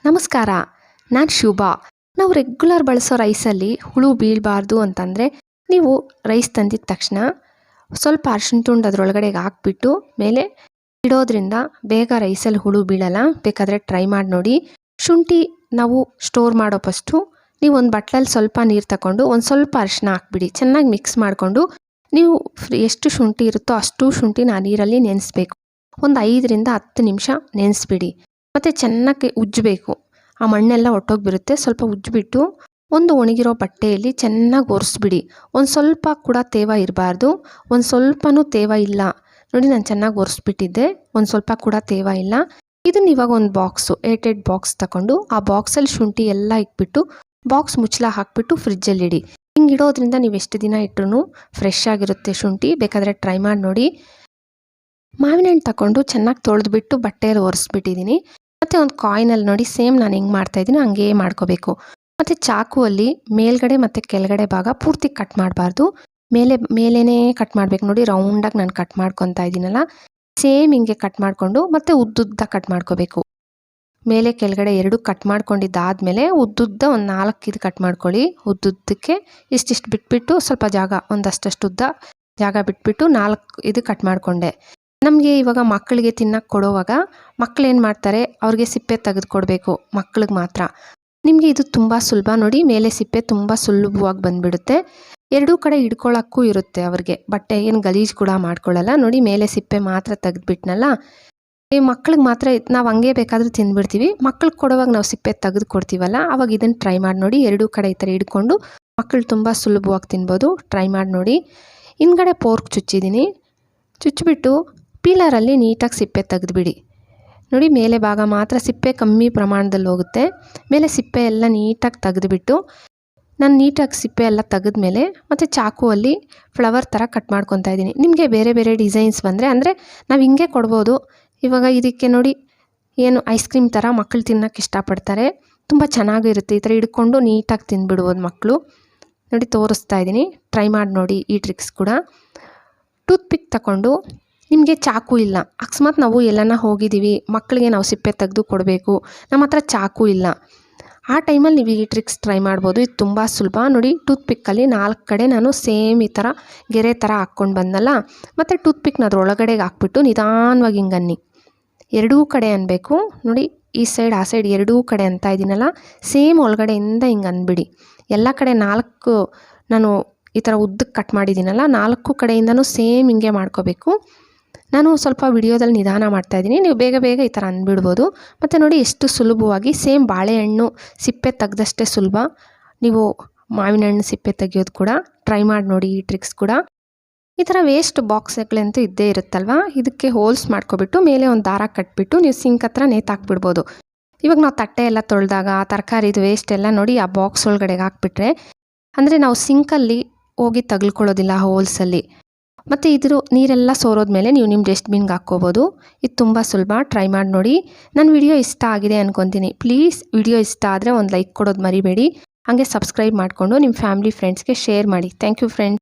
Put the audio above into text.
ನಮಸ್ಕಾರ, ನಾನು ಶುಭಾ. ನಾವು ರೆಗ್ಯುಲರ್ ಬಳಸೋ ರೈಸಲ್ಲಿ ಹುಳು ಬೀಳಬಾರ್ದು ಅಂತಂದರೆ ನೀವು ರೈಸ್ ತಂದಿದ ತಕ್ಷಣ ಸ್ವಲ್ಪ ಅರಿಶಿನ ತುಂಡು ಅದರೊಳಗಡೆಗೆ ಹಾಕ್ಬಿಟ್ಟು ಮೇಲೆ ಇಡೋದ್ರಿಂದ ಬೇಗ ರೈಸಲ್ಲಿ ಹುಳು ಬೀಳಲ್ಲ. ಬೇಕಾದರೆ ಟ್ರೈ ಮಾಡಿ ನೋಡಿ. ಶುಂಠಿ ನಾವು ಸ್ಟೋರ್ ಮಾಡೋ ಫಸ್ಟು ನೀವು ಒಂದು ಬಟ್ಲಲ್ಲಿ ಸ್ವಲ್ಪ ನೀರು ತಗೊಂಡು ಒಂದು ಸ್ವಲ್ಪ ಅರಿಶಿನ ಹಾಕ್ಬಿಡಿ. ಚೆನ್ನಾಗಿ ಮಿಕ್ಸ್ ಮಾಡಿಕೊಂಡು ನೀವು ಎಷ್ಟು ಶುಂಠಿ ಇರುತ್ತೋ ಅಷ್ಟು ಶುಂಠಿನ ಆ ನೀರಲ್ಲಿ ನೆನೆಸ್ಬೇಕು. ಒಂದು 5ರಿಂದ 10 ನಿಮಿಷ ನೆನೆಸ್ಬಿಡಿ. ಮತ್ತು ಚೆನ್ನಾಗಿ ಉಜ್ಜಬೇಕು. ಆ ಮಣ್ಣೆಲ್ಲ ಒಟ್ಟೋಗಿಬಿಡುತ್ತೆ. ಸ್ವಲ್ಪ ಉಜ್ಜಿಬಿಟ್ಟು ಒಂದು ಒಣಗಿರೋ ಬಟ್ಟೆಯಲ್ಲಿ ಚೆನ್ನಾಗಿ ಒರೆಸ್ಬಿಡಿ. ಒಂದು ಸ್ವಲ್ಪ ಕೂಡ ತೇವ ಇರಬಾರ್ದು. ಒಂದು ಸ್ವಲ್ಪನೂ ತೇವ ಇಲ್ಲ ನೋಡಿ, ನಾನು ಚೆನ್ನಾಗಿ ಒರೆಸ್ಬಿಟ್ಟಿದ್ದೆ. ಒಂದು ಸ್ವಲ್ಪ ಕೂಡ ತೇವ ಇಲ್ಲ. ಇದನ್ನು ಇವಾಗ ಒಂದು ಬಾಕ್ಸು ಏಟೆಡ್ ಬಾಕ್ಸ್ ತಗೊಂಡು ಆ ಬಾಕ್ಸಲ್ಲಿ ಶುಂಠಿ ಎಲ್ಲ ಇಟ್ಬಿಟ್ಟು ಬಾಕ್ಸ್ ಮುಚ್ಚಳ ಹಾಕ್ಬಿಟ್ಟು ಫ್ರಿಜ್ಜಲ್ಲಿ ಇಡಿ. ಹಿಂಗೆ ಇಡೋದ್ರಿಂದ ನೀವು ಎಷ್ಟು ದಿನ ಇಟ್ಟರೂ ಫ್ರೆಶ್ ಆಗಿರುತ್ತೆ ಶುಂಠಿ. ಬೇಕಾದರೆ ಟ್ರೈ ಮಾಡಿ ನೋಡಿ. ಮಾವಿನ ಹಣ್ಣು ತಗೊಂಡು ಚೆನ್ನಾಗಿ ತೊಳೆದ್ಬಿಟ್ಟು ಬಟ್ಟೆಯಲ್ಲಿ ಒರೆಸ್ಬಿಟ್ಟಿದ್ದೀನಿ. ಮತ್ತು ಒಂದು ಕಾಯಿನಲ್ಲಿ ನೋಡಿ ಸೇಮ್ ನಾನು ಹೆಂಗೆ ಮಾಡ್ತಾಯಿದ್ದೀನಿ ಹಂಗೇ ಮಾಡ್ಕೋಬೇಕು. ಮತ್ತು ಚಾಕುವಲ್ಲಿ ಮೇಲ್ಗಡೆ ಮತ್ತು ಕೆಳಗಡೆ ಭಾಗ ಪೂರ್ತಿ ಕಟ್ ಮಾಡಬಾರ್ದು. ಮೇಲೇ ಕಟ್ ಮಾಡಬೇಕು. ನೋಡಿ ರೌಂಡಾಗಿ ನಾನು ಕಟ್ ಮಾಡ್ಕೊತಾ ಇದ್ದೀನಲ್ಲ, ಸೇಮ್ ಹಿಂಗೆ ಕಟ್ ಮಾಡಿಕೊಂಡು ಮತ್ತು ಉದ್ದುದ್ದ ಕಟ್ ಮಾಡ್ಕೋಬೇಕು. ಮೇಲೆ ಕೆಳಗಡೆ ಎರಡು ಕಟ್ ಮಾಡ್ಕೊಂಡಿದ್ದಾದಮೇಲೆ ಉದ್ದುದ್ದ ಒಂದು 4 ಇದು ಕಟ್ ಮಾಡ್ಕೊಳ್ಳಿ. ಉದ್ದುದ್ದಕ್ಕೆ ಇಷ್ಟಿಷ್ಟು ಬಿಟ್ಬಿಟ್ಟು ಸ್ವಲ್ಪ ಜಾಗ ಒಂದಷ್ಟು ಉದ್ದ ಜಾಗ ಬಿಟ್ಬಿಟ್ಟು 4 ಇದು ಕಟ್ ಮಾಡಿಕೊಂಡೆ. ನಮಗೆ ಇವಾಗ ಮಕ್ಕಳಿಗೆ ತಿನ್ನಕ್ಕೆ ಕೊಡೋವಾಗ ಮಕ್ಕಳು ಏನು ಮಾಡ್ತಾರೆ, ಅವ್ರಿಗೆ ಸಿಪ್ಪೆ ತೆಗೆದು ಕೊಡಬೇಕು ಮಕ್ಕಳಿಗೆ ಮಾತ್ರ. ನಿಮಗೆ ಇದು ತುಂಬ ಸುಲಭ ನೋಡಿ. ಮೇಲೆ ಸಿಪ್ಪೆ ತುಂಬ ಸುಲಭವಾಗಿ ಬಂದುಬಿಡುತ್ತೆ. ಎರಡೂ ಕಡೆ ಹಿಡ್ಕೊಳ್ಳೋಕ್ಕೂ ಇರುತ್ತೆ ಅವ್ರಿಗೆ. ಬಟ್ಟೆ ಏನು ಗಲೀಜು ಕೂಡ ಮಾಡ್ಕೊಳ್ಳಲ್ಲ ನೋಡಿ. ಮೇಲೆ ಸಿಪ್ಪೆ ಮಾತ್ರ ತೆಗೆದುಬಿಟ್ನಲ್ಲ, ಈ ಮಕ್ಳಿಗೆ ಮಾತ್ರ ನಾವು ಹಂಗೆ ಬೇಕಾದರೂ ತಿಂದುಬಿಡ್ತೀವಿ. ಮಕ್ಳಿಗೆ ಕೊಡುವಾಗ ನಾವು ಸಿಪ್ಪೆ ತೆಗೆದು ಕೊಡ್ತೀವಲ್ಲ, ಅವಾಗ ಇದನ್ನು ಟ್ರೈ ಮಾಡಿ ನೋಡಿ. ಎರಡೂ ಕಡೆ ಈ ಥರ ಹಿಡ್ಕೊಂಡು ಮಕ್ಕಳು ತುಂಬ ಸುಲಭವಾಗಿ ತಿನ್ಬೋದು. ಟ್ರೈ ಮಾಡಿ ನೋಡಿ. ಹಿಂದ್ಗಡೆ ಪೋರ್ಕ್ ಚುಚ್ಚಿದ್ದೀನಿ. ಚುಚ್ಚಿಬಿಟ್ಟು ಪೀಲರಲ್ಲಿ ನೀಟಾಗಿ ಸಿಪ್ಪೆ ತೆಗೆದುಬಿಡಿ. ನೋಡಿ ಮೇಲೆ ಭಾಗ ಮಾತ್ರ ಸಿಪ್ಪೆ ಕಮ್ಮಿ ಪ್ರಮಾಣದಲ್ಲಿ ಹೋಗುತ್ತೆ. ಮೇಲೆ ಸಿಪ್ಪೆ ಎಲ್ಲ ನೀಟಾಗಿ ತೆಗೆದುಬಿಟ್ಟು ನಾನು ನೀಟಾಗಿ ಸಿಪ್ಪೆ ಎಲ್ಲ ತೆಗೆದ್ಮೇಲೆ ಮತ್ತು ಚಾಕುವಲ್ಲಿ ಫ್ಲವರ್ ಥರ ಕಟ್ ಮಾಡ್ಕೊತಾ ಇದ್ದೀನಿ. ನಿಮಗೆ ಬೇರೆ ಬೇರೆ ಡಿಸೈನ್ಸ್ ಬಂದರೆ ಅಂದರೆ ನಾವು ಹಿಂಗೆ ಕೊಡ್ಬೋದು. ಇವಾಗ ಇದಕ್ಕೆ ನೋಡಿ ಏನು ಐಸ್ ಕ್ರೀಮ್ ಥರ ಮಕ್ಕಳು ತಿನ್ನೋಕ್ಕೆ ಇಷ್ಟಪಡ್ತಾರೆ. ತುಂಬ ಚೆನ್ನಾಗಿರುತ್ತೆ. ಈ ಥರ ಹಿಡ್ಕೊಂಡು ನೀಟಾಗಿ ತಿಂದುಬಿಡ್ಬೋದು ಮಕ್ಕಳು. ನೋಡಿ ತೋರಿಸ್ತಾ ಇದ್ದೀನಿ. ಟ್ರೈ ಮಾಡಿ ನೋಡಿ ಈ ಟ್ರಿಕ್ಸ್ ಕೂಡ. ಟೂತ್ ಪಿಕ್ ತಗೊಂಡು ನಿಮಗೆ ಚಾಕು ಇಲ್ಲ, ಅಕಸ್ಮಾತ್ ನಾವು ಎಲ್ಲನ ಹೋಗಿದ್ದೀವಿ, ಮಕ್ಕಳಿಗೆ ನಾವು ಸಿಪ್ಪೆ ತೆಗೆದು ಕೊಡಬೇಕು, ನಮ್ಮ ಹತ್ರ ಚಾಕು ಇಲ್ಲ, ಆ ಟೈಮಲ್ಲಿ ನೀವು ಈ ಟ್ರಿಕ್ಸ್ ಟ್ರೈ ಮಾಡ್ಬೋದು. ಇದು ತುಂಬ ಸುಲಭ ನೋಡಿ. ಟೂತ್ ಪಿಕ್ಕಲ್ಲಿ 4 ಕಡೆ ನಾನು ಸೇಮ್ ಈ ಥರ ಗೆರೆ ಥರ ಹಾಕ್ಕೊಂಡು ಬಂದಲ್ಲ, ಮತ್ತು ಟೂತ್ ಪಿಕ್ನ ಅದರೊಳಗಡೆಗೆ ಹಾಕ್ಬಿಟ್ಟು ನಿಧಾನವಾಗಿ ಹಿಂಗೆ ಅನ್ನಿ. ಎರಡೂ ಕಡೆ ಅನ್ನಬೇಕು ನೋಡಿ. ಈ ಸೈಡ್ ಆ ಸೈಡ್ ಎರಡೂ ಕಡೆ ಅಂತ ಇದ್ದೀನಲ್ಲ, ಸೇಮ್ ಒಳಗಡೆಯಿಂದ ಹಿಂಗೆ ಅಂದ್ಬಿಡಿ. ಎಲ್ಲ ಕಡೆ 4 ನಾನು ಈ ಥರ ಉದ್ದಕ್ಕೆ ಕಟ್ ಮಾಡಿದ್ದೀನಲ್ಲ, 4 ಕಡೆಯಿಂದನೂ ಸೇಮ್ ಹಿಂಗೆ ಮಾಡ್ಕೋಬೇಕು. ನಾನು ಸ್ವಲ್ಪ ವಿಡಿಯೋದಲ್ಲಿ ನಿಧಾನ ಮಾಡ್ತಾಯಿದ್ದೀನಿ, ನೀವು ಬೇಗ ಬೇಗ ಈ ಥರ ಅಂದ್ಬಿಡ್ಬೋದು. ಮತ್ತು ನೋಡಿ ಎಷ್ಟು ಸುಲಭವಾಗಿ ಸೇಮ್ ಬಾಳೆಹಣ್ಣು ಸಿಪ್ಪೆ ತೆಗೆದಷ್ಟೇ ಸುಲಭ ನೀವು ಮಾವಿನ ಹಣ್ಣು ಸಿಪ್ಪೆ ತೆಗೆಯೋದು ಕೂಡ. ಟ್ರೈ ಮಾಡಿ ನೋಡಿ ಈ ಟ್ರಿಕ್ಸ್ ಕೂಡ. ಈ ಥರ ವೇಸ್ಟ್ ಬಾಕ್ಸ್ಗಳಂತೂ ಇದ್ದೇ ಇರುತ್ತಲ್ವ, ಇದಕ್ಕೆ ಹೋಲ್ಸ್ ಮಾಡ್ಕೊಬಿಟ್ಟು ಮೇಲೆ ಒಂದು ದಾರ ಕಟ್ಬಿಟ್ಟು ನೀವು ಸಿಂಕ್ ಹತ್ರ ನೇತಾಕ್ಬಿಡ್ಬೋದು. ಇವಾಗ ನಾವು ತಟ್ಟೆ ಎಲ್ಲ ತೊಳೆದಾಗ ತರಕಾರಿದು ವೇಸ್ಟ್ ಎಲ್ಲ ನೋಡಿ ಆ ಬಾಕ್ಸ್ ಒಳಗಡೆಗೆ ಹಾಕ್ಬಿಟ್ರೆ ಅಂದರೆ ನಾವು ಸಿಂಕಲ್ಲಿ ಹೋಗಿ ತಗಲ್ಕೊಳ್ಳೋದಿಲ್ಲ ಹೋಲ್ಸಲ್ಲಿ. ಮತ್ತು ಇದ್ರ ನೀರೆಲ್ಲ ಸೋರೋದ್ಮೇಲೆ ನೀವು ನಿಮ್ಮ ಡಸ್ಟ್ಬಿನ್ಗೆ ಹಾಕ್ಕೋಬೋದು. ಇದು ತುಂಬ ಸುಲಭ. ಟ್ರೈ ಮಾಡಿ ನೋಡಿ. ನನ್ನ ವಿಡಿಯೋ ಇಷ್ಟ ಆಗಿದೆ ಅಂದ್ಕೊತೀನಿ. ಪ್ಲೀಸ್ ವಿಡಿಯೋ ಇಷ್ಟ ಆದರೆ ಒಂದು ಲೈಕ್ ಕೊಡೋದು ಮರಿಬೇಡಿ. ಹಾಗೆ ಸಬ್ಸ್ಕ್ರೈಬ್ ಮಾಡಿಕೊಂಡು ನಿಮ್ಮ ಫ್ಯಾಮಿಲಿ ಫ್ರೆಂಡ್ಸ್ಗೆ ಶೇರ್ ಮಾಡಿ. Thank you friends.